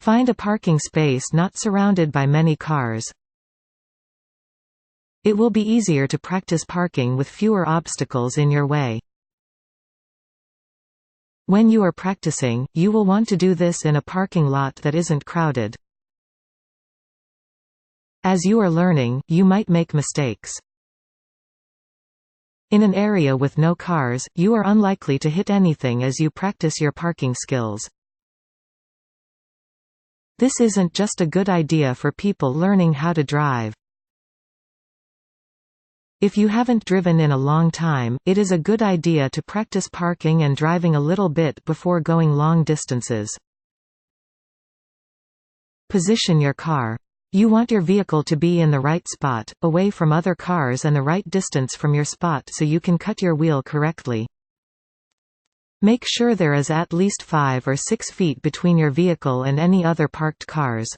Find a parking space not surrounded by many cars. It will be easier to practice parking with fewer obstacles in your way. When you are practicing, you will want to do this in a parking lot that isn't crowded. As you are learning, you might make mistakes. In an area with no cars, you are unlikely to hit anything as you practice your parking skills. This isn't just a good idea for people learning how to drive. If you haven't driven in a long time, it is a good idea to practice parking and driving a little bit before going long distances. Position your car. You want your vehicle to be in the right spot, away from other cars and the right distance from your spot so you can cut your wheel correctly. Make sure there is at least 5 or 6 feet between your vehicle and any other parked cars.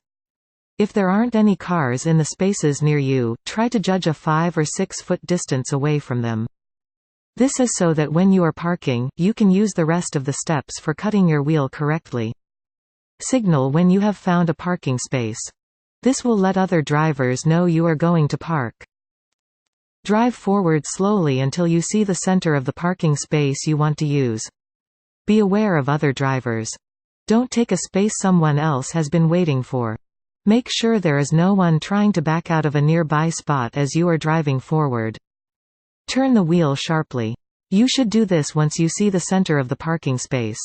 If there aren't any cars in the spaces near you, try to judge a 5 or 6 foot distance away from them. This is so that when you are parking, you can use the rest of the steps for cutting your wheel correctly. Signal when you have found a parking space. This will let other drivers know you are going to park. Drive forward slowly until you see the center of the parking space you want to use. Be aware of other drivers. Don't take a space someone else has been waiting for. Make sure there is no one trying to back out of a nearby spot as you are driving forward. Turn the wheel sharply. You should do this once you see the center of the parking space.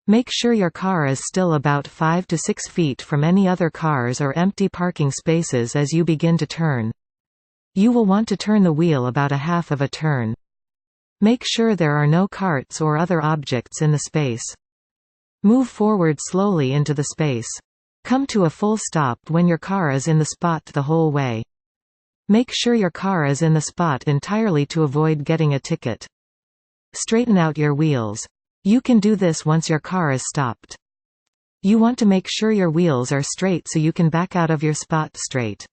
Make sure your car is still about 5 to 6 feet from any other cars or empty parking spaces as you begin to turn. You will want to turn the wheel about a half of a turn. Make sure there are no carts or other objects in the space. Move forward slowly into the space. Come to a full stop when your car is in the spot the whole way. Make sure your car is in the spot entirely to avoid getting a ticket. Straighten out your wheels. You can do this once your car is stopped. You want to make sure your wheels are straight so you can back out of your spot straight.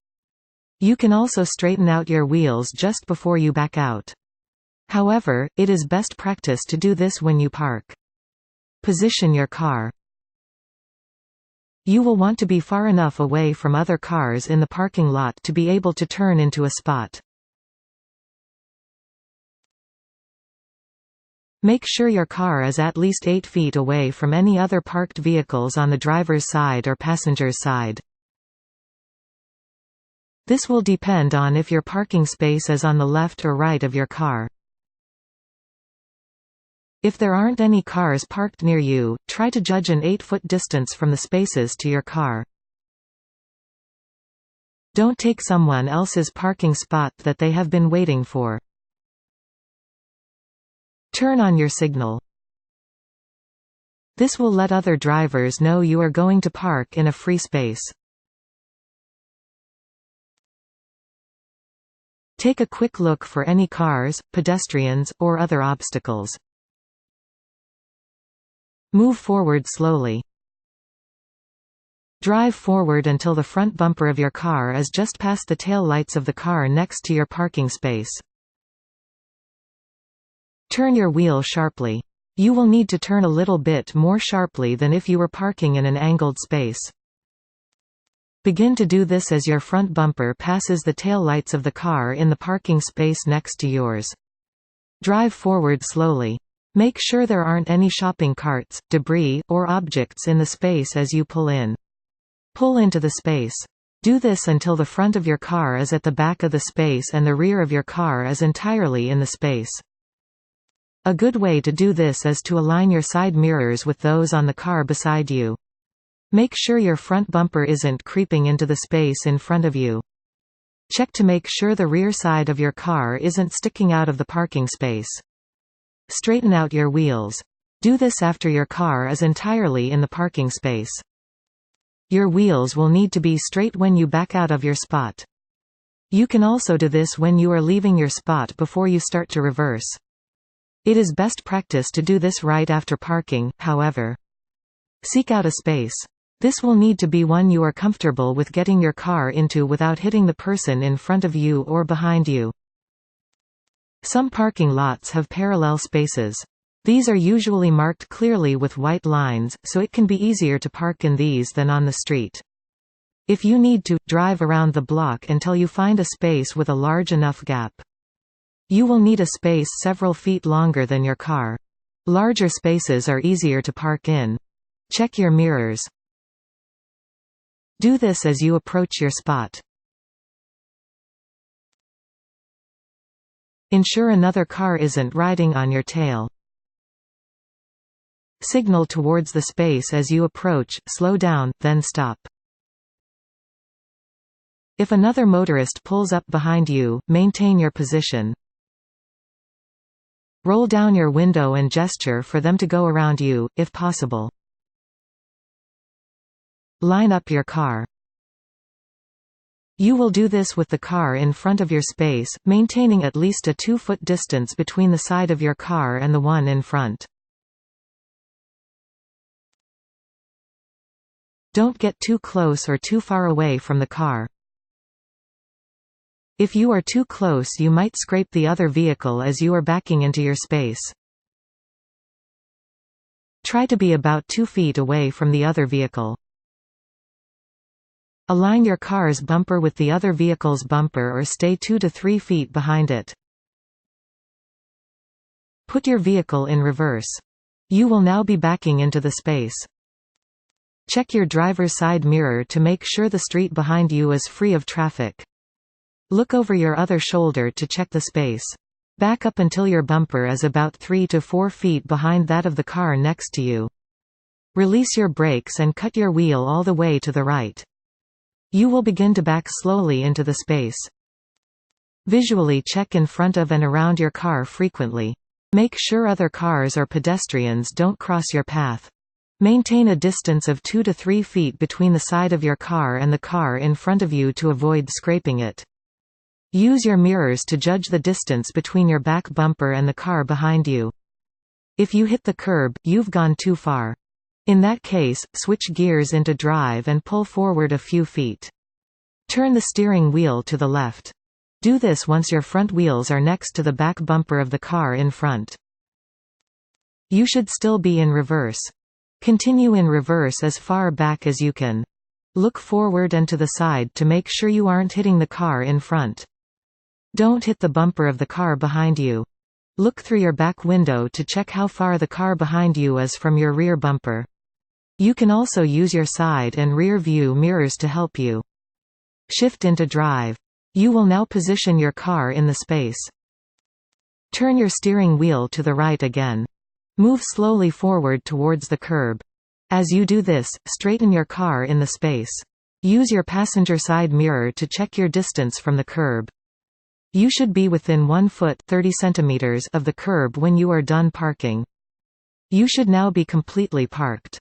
You can also straighten out your wheels just before you back out. However, it is best practice to do this when you park. Position your car. You will want to be far enough away from other cars in the parking lot to be able to turn into a spot. Make sure your car is at least 8 feet away from any other parked vehicles on the driver's side or passenger's side. This will depend on if your parking space is on the left or right of your car. If there aren't any cars parked near you, try to judge an 8-foot distance from the spaces to your car. Don't take someone else's parking spot that they have been waiting for. Turn on your signal. This will let other drivers know you are going to park in a free space. Take a quick look for any cars, pedestrians, or other obstacles. Move forward slowly. Drive forward until the front bumper of your car is just past the tail lights of the car next to your parking space. Turn your wheel sharply. You will need to turn a little bit more sharply than if you were parking in an angled space. Begin to do this as your front bumper passes the tail lights of the car in the parking space next to yours. Drive forward slowly. Make sure there aren't any shopping carts, debris, or objects in the space as you pull in. Pull into the space. Do this until the front of your car is at the back of the space and the rear of your car is entirely in the space. A good way to do this is to align your side mirrors with those on the car beside you. Make sure your front bumper isn't creeping into the space in front of you. Check to make sure the rear side of your car isn't sticking out of the parking space. Straighten out your wheels. Do this after your car is entirely in the parking space. Your wheels will need to be straight when you back out of your spot. You can also do this when you are leaving your spot before you start to reverse. It is best practice to do this right after parking, however. Seek out a space. This will need to be one you are comfortable with getting your car into without hitting the person in front of you or behind you. Some parking lots have parallel spaces. These are usually marked clearly with white lines, so it can be easier to park in these than on the street. If you need to, drive around the block until you find a space with a large enough gap. You will need a space several feet longer than your car. Larger spaces are easier to park in. Check your mirrors. Do this as you approach your spot. Ensure another car isn't riding on your tail. Signal towards the space as you approach, slow down, then stop. If another motorist pulls up behind you, maintain your position. Roll down your window and gesture for them to go around you, if possible. Line up your car. You will do this with the car in front of your space, maintaining at least a 2-foot distance between the side of your car and the one in front. Don't get too close or too far away from the car. If you are too close, you might scrape the other vehicle as you are backing into your space. Try to be about 2 feet away from the other vehicle. Align your car's bumper with the other vehicle's bumper or stay 2 to 3 feet behind it. Put your vehicle in reverse. You will now be backing into the space. Check your driver's side mirror to make sure the street behind you is free of traffic. Look over your other shoulder to check the space. Back up until your bumper is about 3 to 4 feet behind that of the car next to you. Release your brakes and cut your wheel all the way to the right. You will begin to back slowly into the space. Visually check in front of and around your car frequently. Make sure other cars or pedestrians don't cross your path. Maintain a distance of 2 to 3 feet between the side of your car and the car in front of you to avoid scraping it. Use your mirrors to judge the distance between your back bumper and the car behind you. If you hit the curb, you've gone too far. In that case, switch gears into drive and pull forward a few feet. Turn the steering wheel to the left. Do this once your front wheels are next to the back bumper of the car in front. You should still be in reverse. Continue in reverse as far back as you can. Look forward and to the side to make sure you aren't hitting the car in front. Don't hit the bumper of the car behind you. Look through your back window to check how far the car behind you is from your rear bumper. You can also use your side and rear view mirrors to help you. Shift into drive. You will now position your car in the space. Turn your steering wheel to the right again. Move slowly forward towards the curb. As you do this, straighten your car in the space. Use your passenger side mirror to check your distance from the curb. You should be within 1 foot (30 centimeters) of the curb when you are done parking. You should now be completely parked.